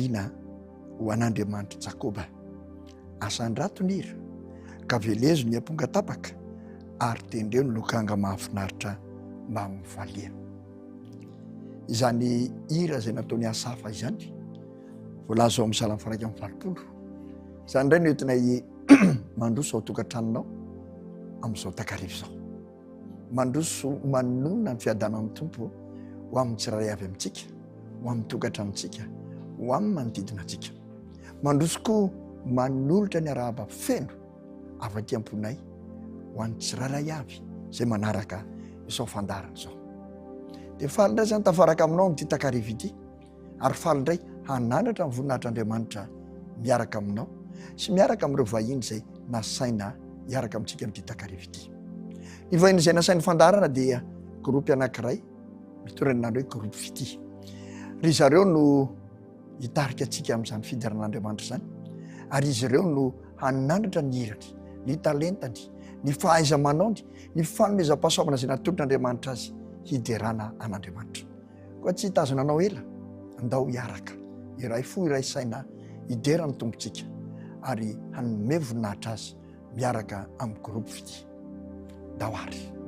ina ho an'Andriamanitra Jakoba. Asany raton'ira ka velezo ny amponga tapaka ary tendreo ny lokanga mahafinaritra mba amin'ny valia. Izany hira izay nataony Asafa izany voalaza ao amin'ny Salamo faha 120. Izany indray no entina mandroso ao tokantranonao amin'izao takarivo izao. Mandroso manonona ny fiadana amin'ny Tompo ho amin'ny tsirairay avy amintsika, ho amin'ny tokantranontsika, ho amin'ny manodidina antsika. Mandroso koa manolotra ny arahaba feno avy aty am-ponay ho an'ny tsirairay avy izay manaraka izao fandarana izao. Dia faly indray izany tafaraka aminao amin'ity takarivo ity, ary faly indray hanandratra ny voninahitran'Andriamanitra miaraka aminao sy miaraka amin'ireo vahiny izay nasaina hiaraka amintsika amin'ity takarivo ity. Ny vahiny izay nasain'ny fandarana dia gropy anankiray mitorenan'andro hoe gropy Fity. Ry zareo no hitarika antsika amin'izany fidiran'Andriamanitra izany, ary izy ireo no hanandratra ny hirany, ny talentany, ny fahaiza-manaony, ny fanomezam-pahasoavana izay natolotr'Andriamanitra azy hiderana an'Andriamanitra. Koa tsy hitazonanao ela, andao hiaraka, iray fo iray saina hiderany tompontsika ary hanome voninahitra azy miaraka amin'ny gropy Fity. Dahoary.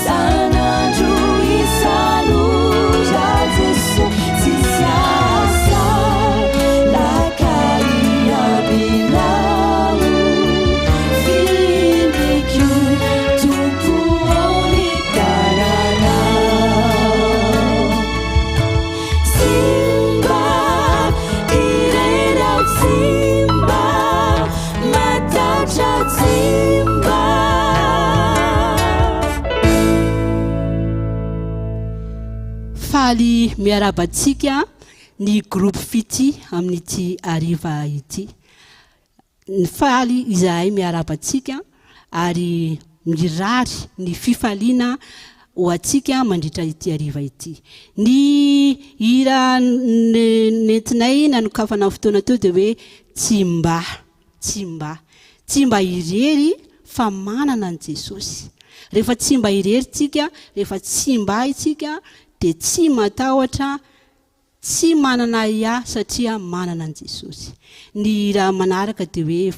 Sana juu isanu faly miarabantsika ny groupe fity amin'ity ariva ity. Ny faly izahay miarabantsika ary mirary ny fifaliana ho antsika mandritra ity ariva ity. Ny hira nentinay nanokafana fotoana teo dia hoe tsy mba irery fa manana an Jesosy. Rehefa tsy mba irery tsika, rehefa tsy mba itsika dia tsy matahotra, tsy manana ia satria manana an Jesosy. Ny raha manaraka dia hoe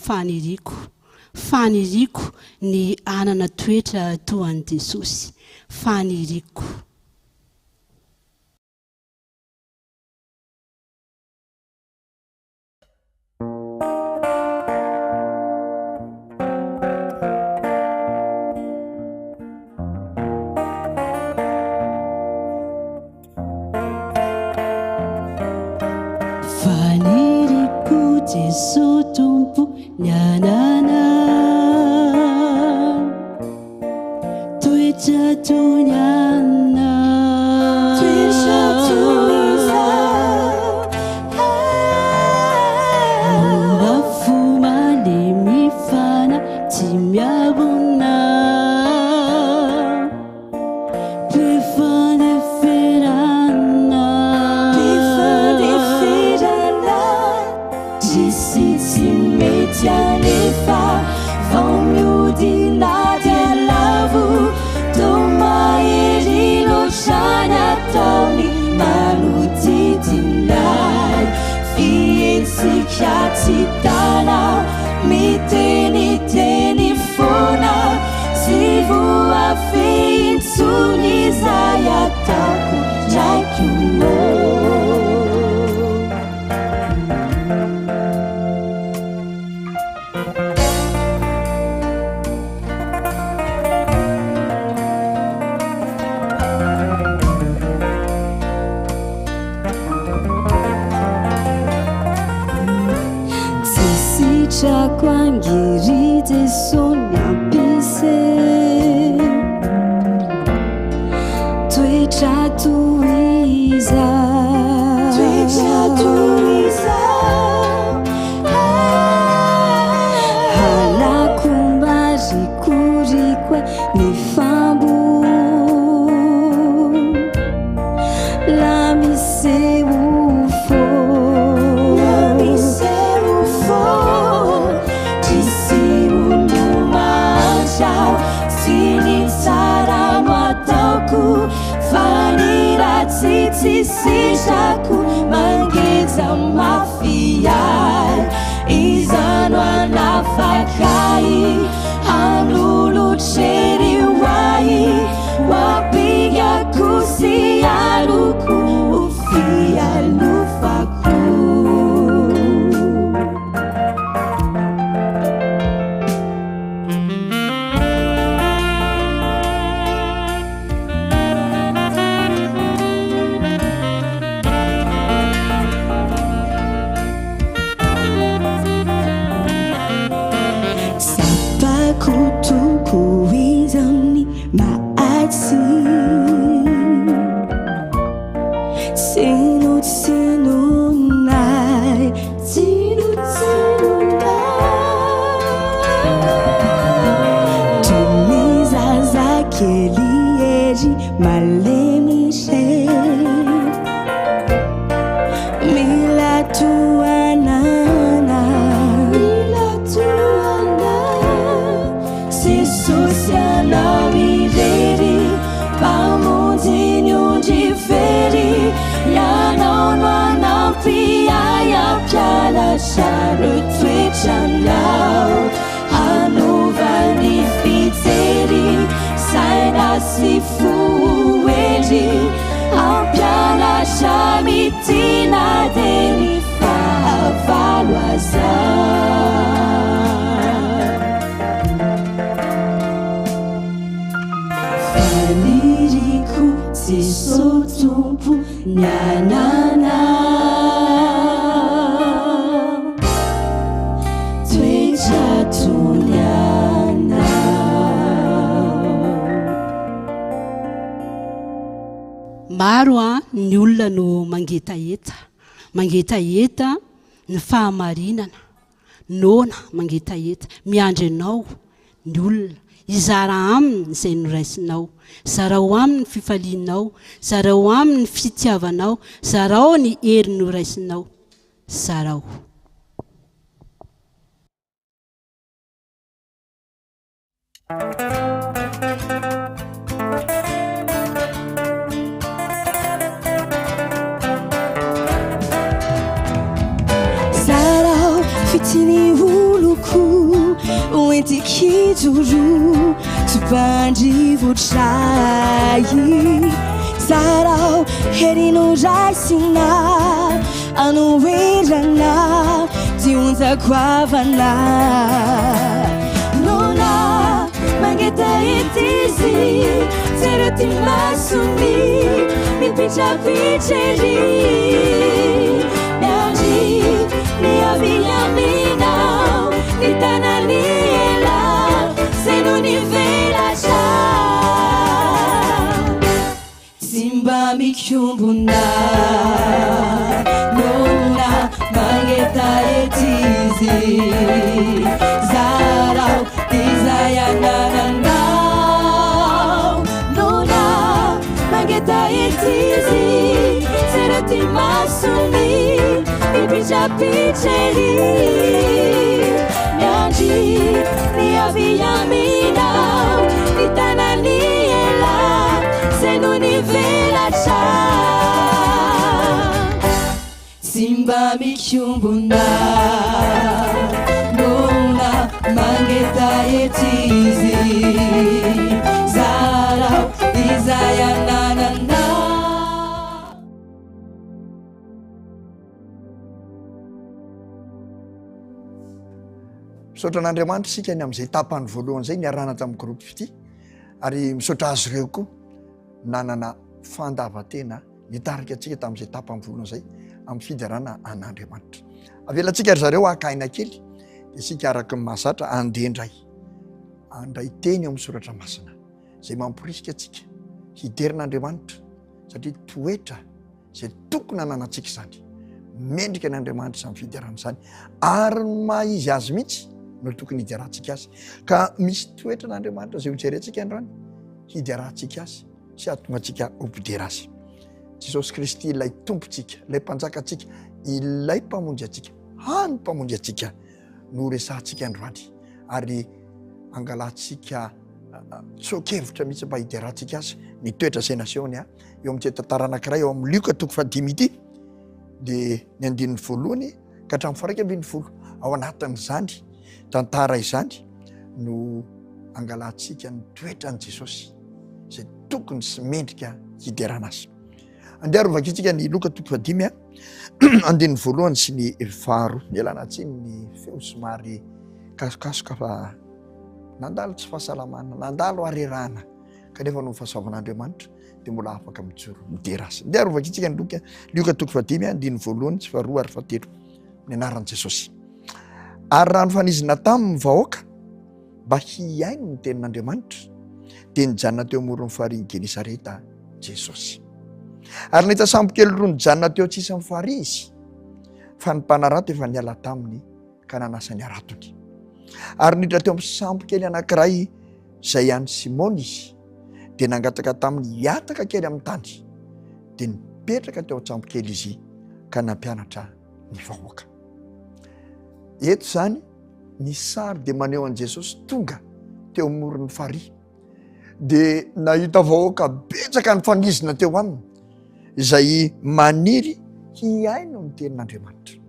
faniriko ny anana toetra toa an Jesosy. Faniriko. Faniriko Jesu Tompo ny anana toetra toy ny anana, toetra toy izao mba fo malemy fana tsy miabona mpifandeferana tsy mety anefa vao miodina dia lavo tomahery lotrany ataony manodidinay fietsika tsy tana miteniteny fona sy voafeintsony izay atako draiky Quangiri de sonia pise Tuicha tuiza Hala kumbaji kurikwe ni fambu La mise ufo Sisaku mangeza mafiai izano anafakai hanulu cheri wai wapiga kusialuku ufia lufaku kuizani maatsi sinunai tumiza zakelieri malemishe milatuanana Susiana mireri pamunzinho diferi ya nono anampia ya piala charo twechanao hanovani fiteri saina sifueri ampiala chamitina deni favalwaza Faniriko Jesu Tompo ny anana toetra toy ny anana. maro ny olona no mangetaeta ny fahamarinana nona mangetaeta miandry anao ny olona izara aminy izay noraisinao, zarao aminy ny fifalianao, zarao aminy ny fitiavanao, zarao ny hery noraisinao, zarao. Zarao fitiny oloko oentikijoro tupandrivotray zarao herinoraisina anoerana tionzakoavana nona mangetaetizy serotimasuni mipitrapitreri miandri niaviaminao nitananiela senonivelaca simba mikumbuna nona mangetaetizi zarao izayanananao nona mangetaetizi serotimasuni mipitrapitreri miandri niaviaminao nitananiela senonivelaca simba mikumbuna nona mangetaetizi zarao izayananana. Misaotra an'Andriamanitra isika ny amin'izay tapany voalohany izay niarana tamin'ny groupe fity ary misaotra azy ireo koa nanana fandavatena nitarika antsika tamin'izay tapany voalohany izay amin'ny fidarana an'Andriamanitra. Avelantsika ry zareo akaina kely isika araka ny mahazatra andray teny amin'ny soratra masina izay mamporisika antsika hiderin'Andriamanitra satria toetra izay tokony hananantsika izany mendrika n'Andriamanitra izany fidarana izany ary mahizy azy mihitsy no tokony hidiarahantsika azy ka misy toetra n'Andriamanitra izay hojerentsika androany hidiarahantsika azy sy hahatonga antsika hompidera azy. Jesosy Kristy ilay tompontsika, ilay mpanjakantsika, ilay mpamonjy antsika, hany mpamonjy antsika no resahantsika androany ary angalantsika tsokevitra mihitsy mba hidiarahantsika azy ny toetra izay nasehoany eo amin'ity tantara anankiray eo amin'ny Luka 5 ity dia ny 9 ka hatramin'ny 11 ao anatin'izany tantara izany no angalantsika ny toetra ny Jesosy izay tokony sy mendrika hiderana azy. Andeha arovakitsika ny Luka 5 9 sy ny 10 nialana tsiny ny feo somary kasokasoka fa nandalo tsy fahasalamana, nandalo arerana kanefa no fahasoavan'Andriamanitra dia mbola afaka mijoro midera azy. Andeha arovakitsika ny Luka 5 9 sy 2 ary 7 ny anaran'i Jesosy. Ary raha nofanizina tamin'ny vahoaka mba hiaino ny tenin'Andriamanitra dia nijanona teo amoron'ny farihy Genesareta Jesosy. Ary nahita sambo kely roa nijanona teo tsisy ny farihy izy fa ny mpanarato efa niala taminy ka nanasa ny aratony. Ary niditra teo amin'ny sambo kely anankiray izay an'i Simona izy dia nangataka tamin'ny hiataka kely amin'ny tany dia nipetraka teo an-tsambo kely izy ka nampianatra ny vahoaka. Eto izany ny sary dia maneho an'i Jesosy tonga teo amoron'ny farihy dia nahita vahoaka betsaka ny fanizina teo aminy izay maniry hiaino ny tenin'Andriamanitra.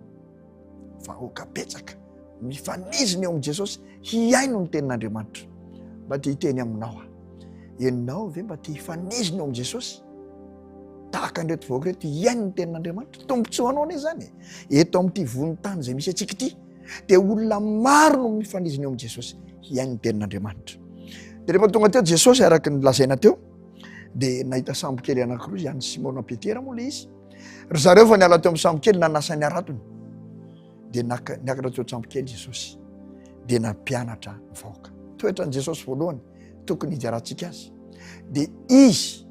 Vahoaka betsaka mifanizina eo amin'i Jesosy hiaino ny tenin'Andriamanitra. Mba tia hiteny aminao ianao ve mba tia hifanizina eo amin'i Jesosy tahaka an'ireto vahoaka reto hiaino ny tenin'Andriamanitra? Tombontsoa anao anie izany eto amin'ity vonontany izay misy antsika ity dia olona maro no mifanizina eo amin'i Jesosy hiaino ny tenin'Andriamanitra. Dia rehefa tonga teo Jesosy araka ny lazaina teo dia nahita sambo kely anankiroa izay an'i Simona Petera moa ilay izy. Ry zareo fa niala teo amin'ny sambo kely nanasa ny aratony dia niakatra teo sambo kely Jesosy dia nampianatra ny vahoaka. Toetran'i Jesosy voalohany tokony hidiarahantsika azy dia izy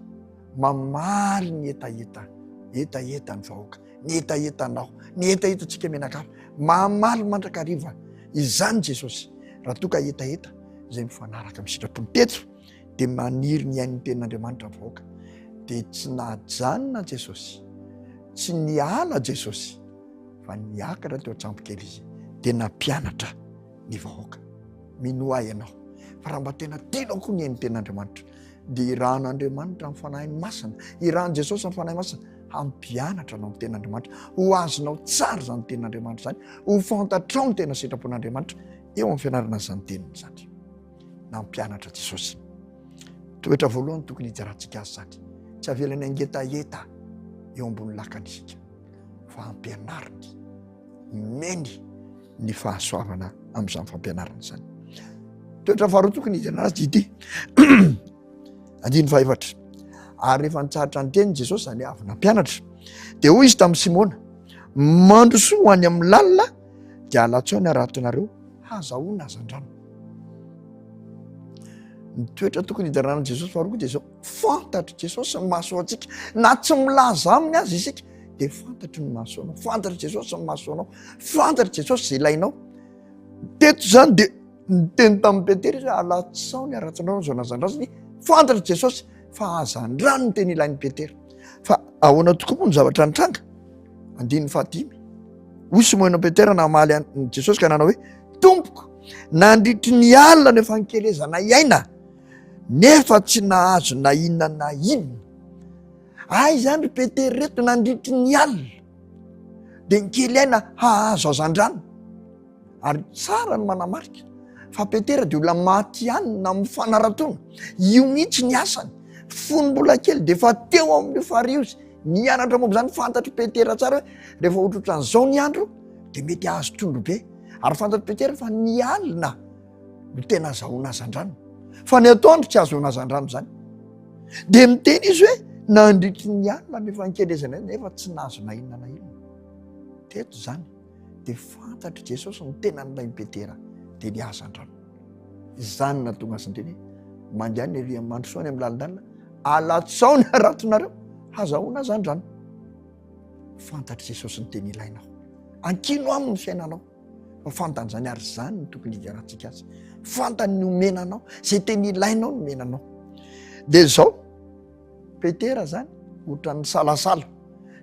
mamaly ny etaeta ny vahoaka, ny etaetanao, ny etaetantsika menakava, mamaly mandrakariva izany Jesosy. Raha toka etaeta zay mifanaraka amin'ny sitrapon'ny teto dia maniry ny ain'ny tenin'Andriamanitra vahoaka, dia tsy najanona Jesosy, tsy niala Jesosy, fa niakatra teo an-tsampokely izy dia nampianatra ny vahoaka. Minoa ianao fa raha mba tena tianao koa ny ain'ny tenin'Andriamanitra dia irahan'Andriamanitra amin'ny fanahiny masina, irahan Jesosy amin'ny fanahiny masina, hampianatra anao ny tenin'Andriamanitra, ho azonao tsara zany tenin'Andriamanitra zany, ho fantatrao ny tena sitrapon'Andriamanitra eo amin'ny fianarana zany teniny zany. Nampianatra Jesosy. Toetra voalohany tokony hijarantsika azy zany, tsy avelany angetaeta eo ambony lakana isika, fa hampianariny, meny ny fahasoavana amin'izany fampianarana zany. Toetra faharoa tokony hijarana azy ity 5. Ary rehefa nitsahatra ny teniny Jesosy zany avy nampianatra, dia hoy izy tamin'ny Simona, mandrosoa ho any amin'ny lalina dia alatsao ny aratonareo hazahoana hazan-drano. Ny toetra tokony hijarana Jesosy faharoa koa dia zao, fantatry Jesosy ny mahasoa antsika, na tsy milaza aminy azy isika dia fantatry ny mahasoanao, fantatry Jesosy ny mahasoanao, fantatry Jesosy zay ilainao. Teto zany dia niteny tamin'ny Petera izy, alatsao ny aratonareo zao nazan-drazany, fantatry Jesosy fa hazan-drano ny teny ilain'ny Petera. Fa ahoana tokoa moa ny zavatra nitranga? 5. Hoy Simona Petera namaly Jesosy ka nanao hoe, Tompoko, nandritry ny alina ny efankelezana iaina, nefa tsy nahazo na inona na inona. Ay zany ry Petera reto nandritry ny alina dia nikely aina hahazo hazan-drano. Ary tsara ny manamarika fa Petera dia olona maty anina amin'ny fanaratona, io mihitsy ny asany. Fony mbola kely dia fa teo amin'ny farizy nianatra momba zany, fantatry Petera tsara hoe rehefa ohatrohatran'izao ny andro dia mety ahazo trondro be. Ary fantatry Petera fa ny alina no tena azahoana hazan-drano, fa ny atoandro tsy azahoana hazan-drano zany. Dia miteny izy hoe nandritry ny alina ny efankelezana nefa tsy nahazo na inona na inona. Teto zany dia fantatry Jesosy ny tena nolain'i Petera dia ny hazan-drano. Izany na tonga azy teny mandeha ny ery mandrosoa any amin'ny lalindalina, alatsao ny aratonareo hazahoana hazan-drano. Fantatry Jesosy ny teny ilainao, ankino aminy fiainanao, fa fantany zany ary zany ny tokony hijarantsika azy, fantany ny omenanao, zay teny ilainao ny omenanao. Dia zao Petera zany ohatran'ny salasala,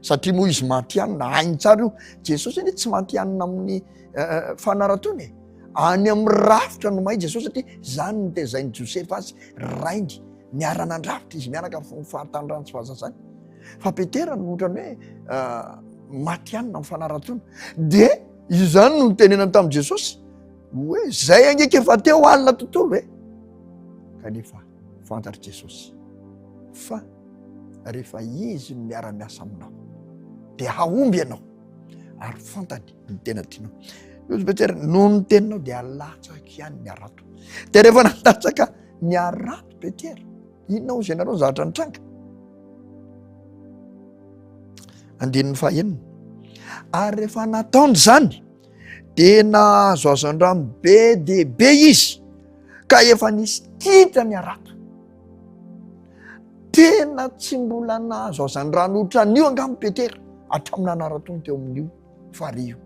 satria moa izy maty anina, hainy tsara io. Jesosy anie tsy maty anina amin'ny fanaratony, any amin'ny rafitra no mahay Jesosy, satria zany ny tezainy Josefa azy, rainy niara-nandrafitra izy miaraka amin'ny fahatany tsy fahazazany. Fa Petera no ohatrany hoe maty anina amin'ny fanaratony, dia izany no nitenenany tamin'i Jesosy hoe zay angeka efa teo alina tontolo hoe. Kanefa fantatry Jesosy fa rehefa izy no miara-miasa aminao dia hahomby ianao, ary fantany ny tena tianao. Izy Petera no ny teninao dia alatsaka ihany ny arato. Dia rehefa nalatsaka ny arato Petera, inona hozy ianareo ny zavatra nitranga? 5. Ary rehefa nataony zany dia nahazo hazan-drano be dia be izy, ka efa nisy titra ny arato. Tena tsy mbola nahazo hazan-drano ohatran'io angamba Petera hatramin'ny anaratony teo amin'io fario.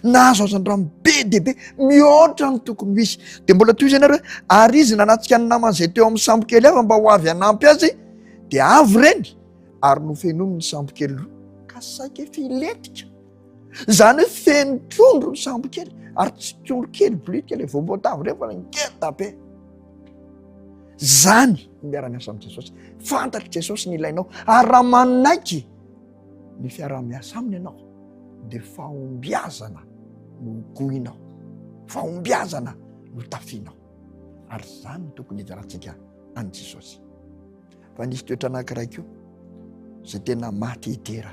Nahazo hazan-drano be dia be mihoatra ny tokony misy. Dia mbola toy izy ianareo hoe ary izy nanatsika ny namany izay teo amin'ny sambokely hafa mba ho avy hanampy azy, dia avy reny ary nofenomy ny sambokely roa ka saika filetika. Zany hoe feno trondro ny sambokely ary tsy trondro kely blitika ilay voam-boatavy ireny fa ngeta be. Zany miara-miasa amin'ny Jesosy, fantatry Jesosy ny ilainao, ary raha manaiky ny fiara-miasa aminy ianao dia fahombiazana no goinao, fahombiazana no tafianao. Ary zany no tokony hijarantsika any Jesosy. Fa nisy toetra anankiray koa zay tena maty Petera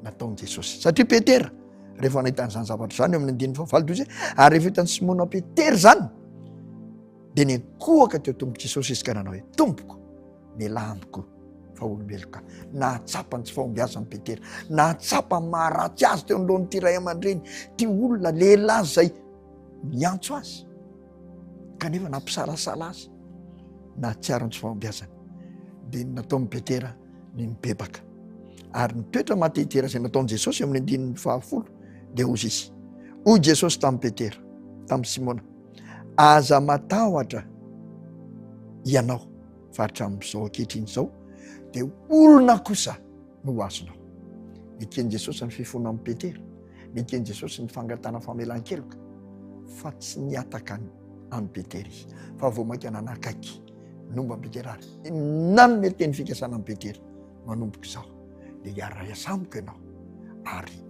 nataon'i Jesosy, satria Petera rehefa nahitan'izany zavatra zany eo amin'ny 9 toy izy, ary rehefa hitan'ny Simona Petera zany dia nenkohaka teo tomboko Jesosy izy ka nanao hoe, Tompoko, mialahy amiko fa olombeloko ka. Nahatsapany tsy fahombiazany Petera, nahatsapany maharatsy azy teo anoloan'ity ray aman-dreny, ty olona lehilahy zay miantso azy, kanefa nampisalasala azy, nahatsiarany tsy fahombiazany. Dia nataon'i Petera ny mibebaka. Ary ny toetra mahatitera izay nataon'i Jesosy amin'ny 10:10 dia ozy izy. Hoy Jesosy tamin'i Petera, tamin'i Simona, aza matahotra ianao fa hatramin'izao ankehitriny izao dia olona kosa no ho azonao. Nikeny Jesosy ny fifono amin'ny Petera, nikeny Jesosy ny fangatana famelan-keloka, fa tsy niataka amin'ny Petera izy, fa vao mainka nanakaiky nomba amin'ny Petera ary nanome teny fikasana amin'ny Petera, manomboka izao dia hiara-iasa amiko ianao ary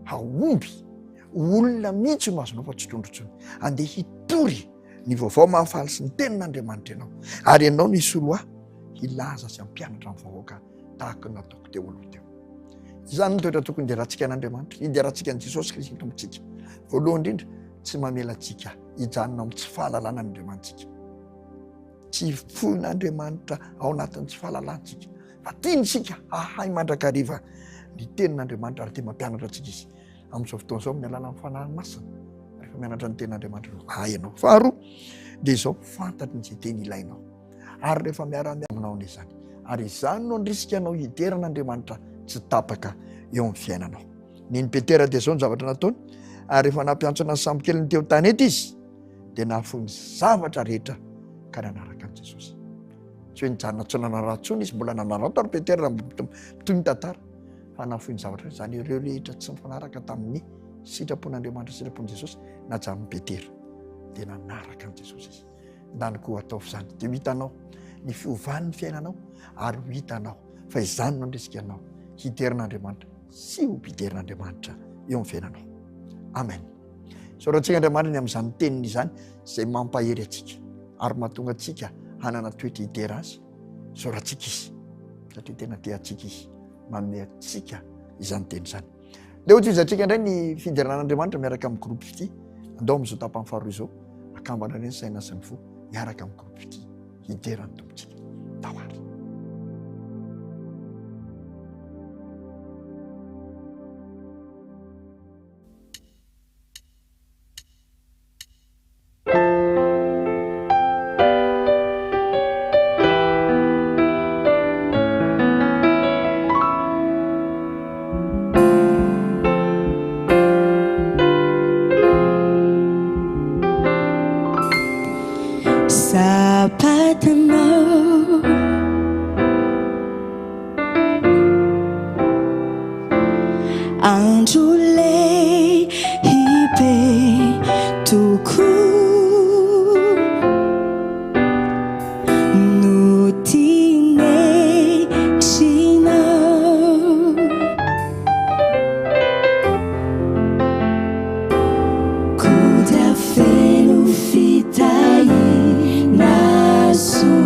haomby olona mihitsy no azonao fa tsy tondrotsony, andeha hitory ny vaovao mahafaly sy ny tenin'Andriamanitra ianao, ary ianao nisy olo hilaza sy hampianatra amin'ny vahoaka tahaka ny nataoko teo aloha teo. Izany ny toetra tokony hiderantsika an'Andriamanitra, hiderantsika an'i Jesosy Kristy tompontsika. Voalohany indrindra, tsy mamela antsika hijanona amin'ny tsy fahalalana n'Andriamantsika, tsy foin'Andriamanitra ao anatin'ny tsy fahalalantsika, fa tiantsika hahay mandrakariva ny tenin'Andriamanitra ary tia mampianatra antsika izy. Amin'izao fotoana izao amin'ny alalan'ny fanahy masina, rehefa mianatra ny tenin'Andriamanitra ianao. Faharoa dia izao, fantatry ny izay teny ilainao ary rehefa miara-miaminao n'izany, ary izany no andrisika anao hideran'Andriamanitra tsy tapaka eo amin'ny fiainanao. Niny Petera dia izao ny zavatra nataony, ary rehefa nampiantsona ny sambo kely ny teo tanety izy dia nahafoy ny zavatra rehetra ka nanaraka an'i Jesosy. Tsy hoe nijanona tsy nanaratsony izy, mbola nanarato ary Petera toy ny tantara, fa nahafoy ny zavatra izany ireo rehetra tsy nifanaraka tamin'ny sitrapon'Andriamanitra, sitrapon'i Jesosy, najanon'i Petera dia nanaraka an'i Jesosy izy. Ndany koa ataovy izany dia ho hitanao ny fiovan'ny fiainanao ary ho hitanao fa izany no andrisika anao hiderin'Andriamanitra sy ho mpiderin'Andriamanitra eo amin'ny fiainanao. Amen. Soratsika Andriamanitra ny amin'izany teniny izany izay mampahery atsika ary mahatonga atsika hanana toetra hidera azy. Soratsika izy satria tena tia atsika izy, manome atsika izany teny izany. Leo hotoizatsika indray ny fideran'Andriamanitra miaraka amin'ny groupe ity. Andao amin'izao tapany faharoa izao, akambana ireny saina sy ny fo miaraka amin'ny groupe ity hiderany tompontsika. Tahoary. Sapatanao andro lehibe tokoa no tinetrinao, kodra feno fitahina soa.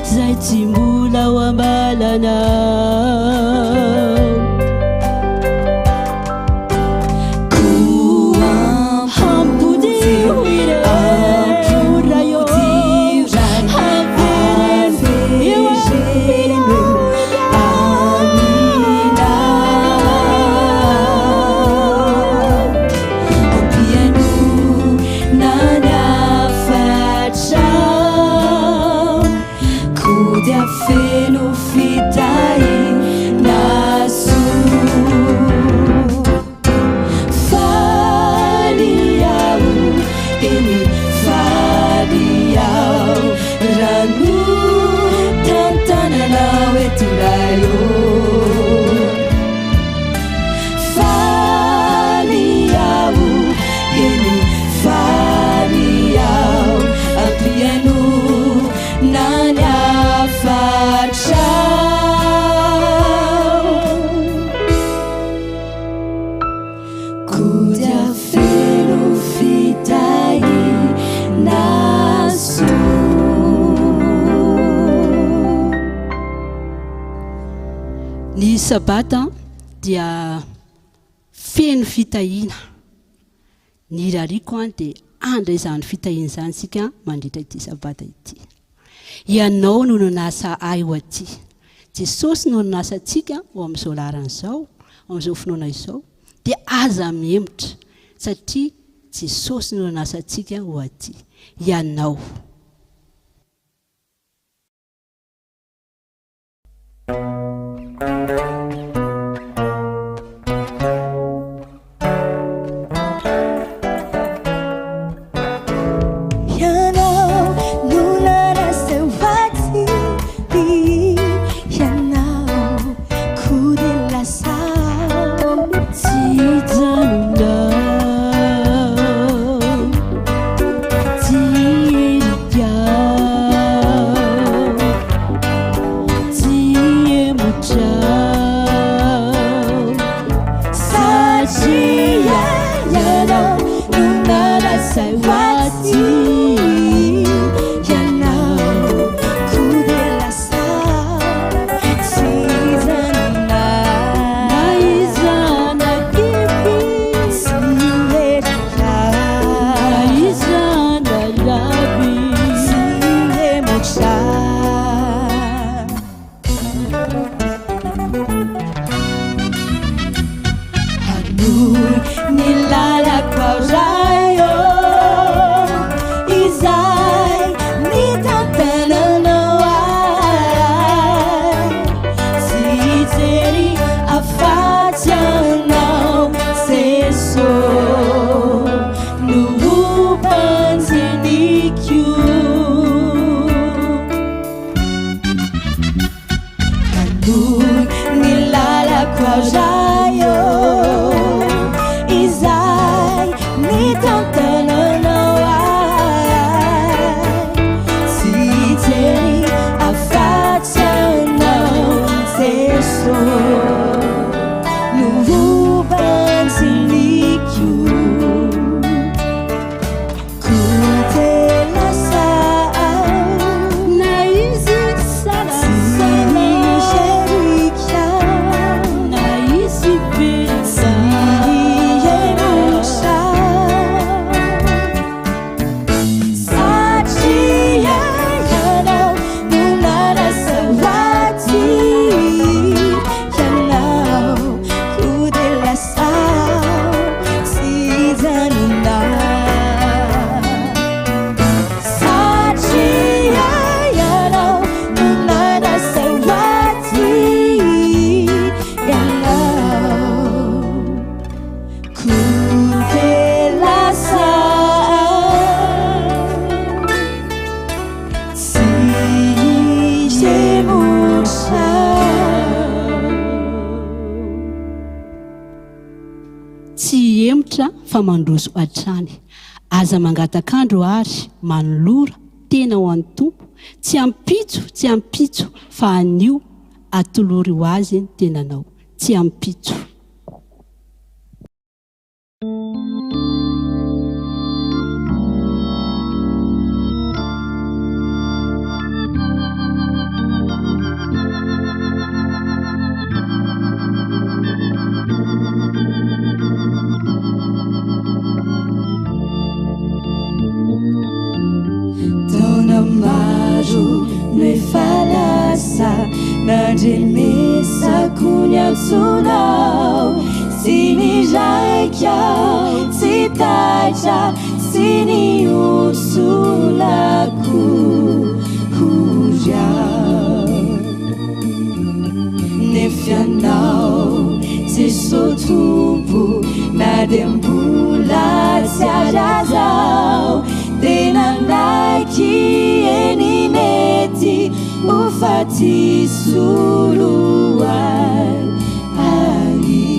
zay tsy mbola ho ambalanao ny sabata dia feno fitahina ny rariko dia andraizany fitahina izany sika mandritra ity sabata ity ianao no nanasa ahy ho aty Jesosy no nanasa antsika ho amin'izao laran'izao amin'izao finoana izao dia aza miemotra satria Jesosy no nanasa antsika ho aty ianao fa mandroso atrany aza mangatakandro ary manolora tena ho an'ny tompo tsy ampitso fa anio atolory ho azy ny tenanao tsy ampitso asa nandremesako ny antsonao sy ny raikao tsy taitra sy ny onsolako horyao nefianao Jesosy tompo na dia mbola tsy arazao tena naiky eny nety ho faty soloay ary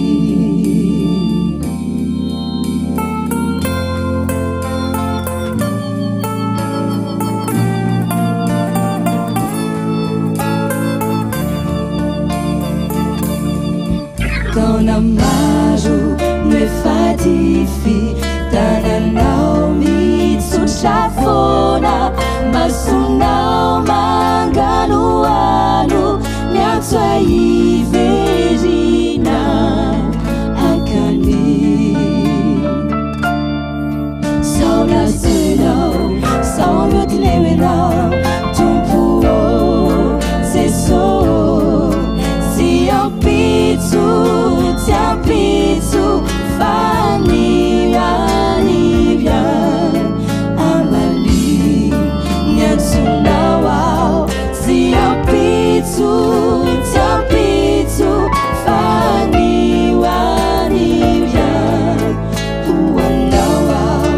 taona maro no efa dify tananao mitsotra foana masonao manganoano miantso iverina akany sao nasenao sao miotilewenao tompo Jesosy sy ampitso tsy ampitso fanirarira amali nyatsonao ao sy ampitso tsy ampitso fanirarira hoanao ao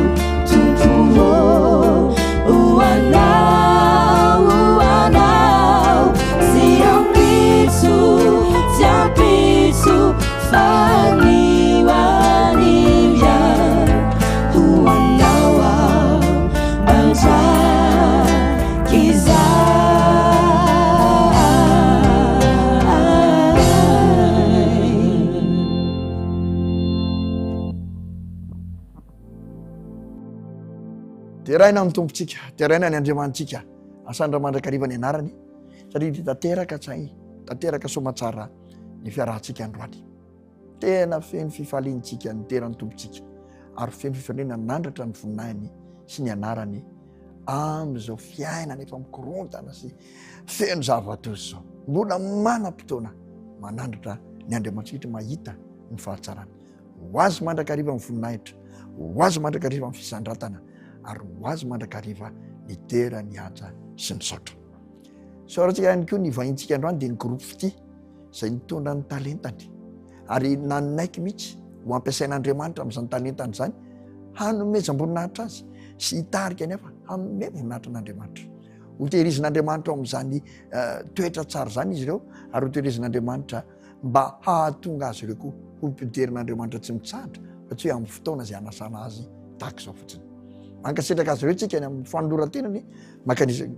tompo hoanao sy ampitso tsy ampitso fanirarira hoanao ao mandrakiza teraina amin'ny tompontsika teraina ny andriamanitsika asandra mandrakariva ny anarany satria ty tanteraka tsai tanteraka somatsara ny fiarahantsika androany tena feno fifaliantsika ny terany tompontsika ary feno fifaliana nandratra ny voninahiny sy ny anarany am'izao fiainana efa mikorontana sy feno zavatozy zao mbola manam-potoana manandratra ny andriamantsika mahita ny fahatsarany ho azy mandrakariva ny voninahitra ho azy mandrakariva ny fisandratana ary ho azy mandrakariva ny tera ny aja sy ny saotra soratsika ihany koa ny vahintsika androany dia ny groupe fity izay nitondra ny talentany ary nanaiky mihitsy ho ampiasain'andriamanitra amin'izany talentany zany hanomezam-boninahitra azy sy hitarika nefa hanome voninahitra n'andriamanitra ho tehirizin'andriamanitra ao amin'izany toetra tsara zany izy ireo ary ho tehirizin'andriamanitra mba hahatonga azy ireo koa ho mpiderin'andriamanitra tsy mitsahatra fa tsy hoe amin'ny fotoana izay hanasana azy tahaka izao fotsiny mankasitraka azy ireo tsika ny amin'ny fanolorantenany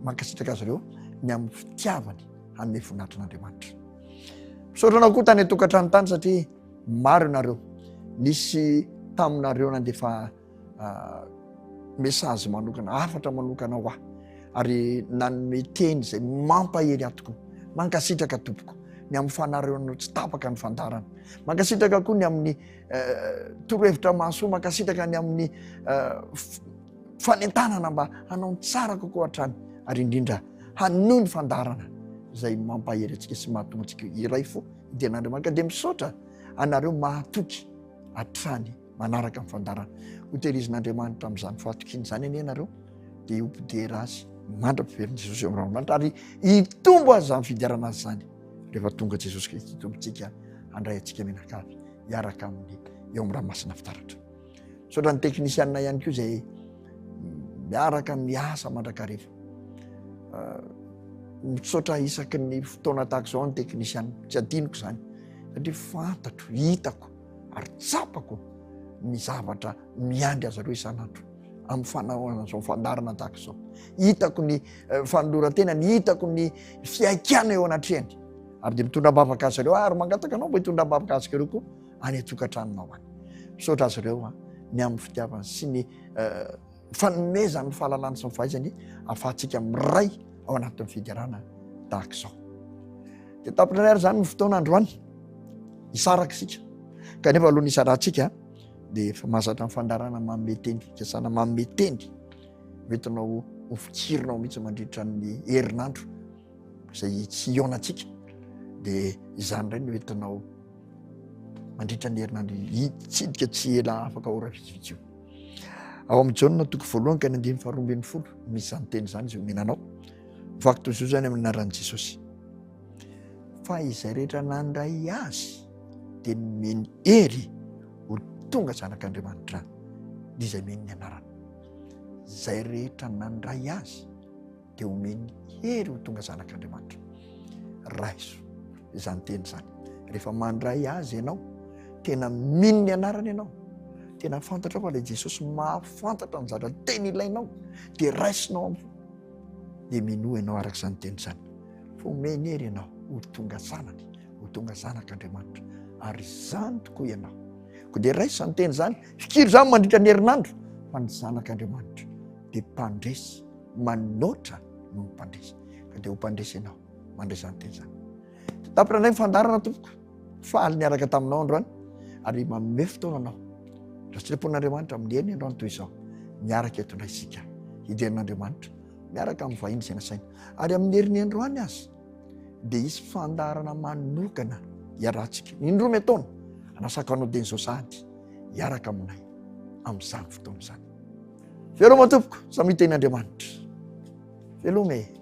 mankasitraka azy ireo ny amin'ny fitiavany hanome voninahitra n'andriamanitra misaotranao koa tany atokantrano tany satria maro ianareo nisy taminareo nandefa mesazy manokana afatra manokana ho aho ary nanome teny izay mampahery ahy tokoa mankasitraka tompoko ny amin'ny fanareonao tsy tapaka ny fandarana mankasitraka koa ny amin'ny torohevitra mahasoa mankasitraka ny amin'ny fanentanana mba hanao ny tsara kokoa hatrany ary indrindra hanohy ny fandarana izay mampahery atsika sy mahatonga atsika iray fo idian'andriamanitra dia misaotra anareo mahatoky hatrany manaraka amin'ny fandarana ho tehirizin'andriamanitra amin'izany fahatokiny zany anie ianareo dia hompidera azy mandra-piveriny Jesosy eo amin'andriamanitra ary hitombo azy zany fidiarana azy zany rehefa tonga Jesosy Kristy hitombotsika handray atsika menakavy hiaraka amin'ny eo amin'ny ranomasina fitaratra misaotra ny teknisianina ihany koa izay miaraka miasa mandrakariva misaotra isaky ny fotoana tahaka izao ny teknisiana tsy adiniko zany satria fantatro hitako ary tsapako ny zavatra miandry azy ireo isan'andro amin'ny fanahoana zao fandarana tahaka izao hitako ny fanoloran-tenany hitako ny fiaikana eo anatrehany ary dia mitondra-bavaka azy ireo ary mangataka anao mba hitondra-bavaka azy ireo koa any atokan-tranonao any misaotra azy ireo ny amin'ny fitiavana sy ny fanomezany fahalalany sy ny fahaizany ahafahantsika miray ao anatin'ny fidiarana tahaka izao dia tampinarary zany ny fotoana androany hisaraka isika kanefa aloha nisarantsika dia efa mahazatra ny fandarana manome teny fikasana manome teny metinao ho fikirinao mihitsy mandritra ny herinandro zay tsy ionatsika dia izany ray no entinao mandritra ny herinandro hitsidika tsy ela afaka ora vitsivitsy io. Ao amin'ny Jaona toko voalohany ka ny 2:20 misy zany teny zany izy omenanao vaky toy izao zany amin'ny anaran'i Jesosy. Fa izay rehetra nandray azy dia nomeny hery ho tonga zanak'Andriamanitra dia izay meny ny anarana. Izay rehetra nandray azy dia omeny hery ho tonga zanak'Andriamanitra. Raiso izany teny zany. Rehefa mandray azy ianao, tena mino ny anarana ianao, tena fantatra fa ilay Jesosy mahafantatra ny zavatra tena ilainao dia raisinao dia mino ianao arak'izany teny zany. Fa omeny hery ianao ho tonga zanany, ho tonga zanak'Andriamanitra, ary zany tokoa ianao. Ko dia raisy izany teny zany, fikiry zany mandritra ny herinandro fa ny zanak'Andriamanitra dia mpandresy, manoatra no mpandresy. Ka dia ho mpandresy ianao mandresy izany teny zany. Tapitra indray mifandarana tompoko, faly niaraka taminao androany ary manome fotoananao raha sitrapon'Andriamanitra amin'ny heriny androany toy izao miaraka eto indray isika hiderin'Andriamanitra miaraka amin'ny vahiny izay nasaina ary amin'ny heriny androany azy dia isy fandarana manokana hiarantsika indroa taona anasaka anao dia izao sahady hiaraka aminay amin'izany fotoana izany. Veloma tompoko samy ten'Andriamanitra. Veloma e.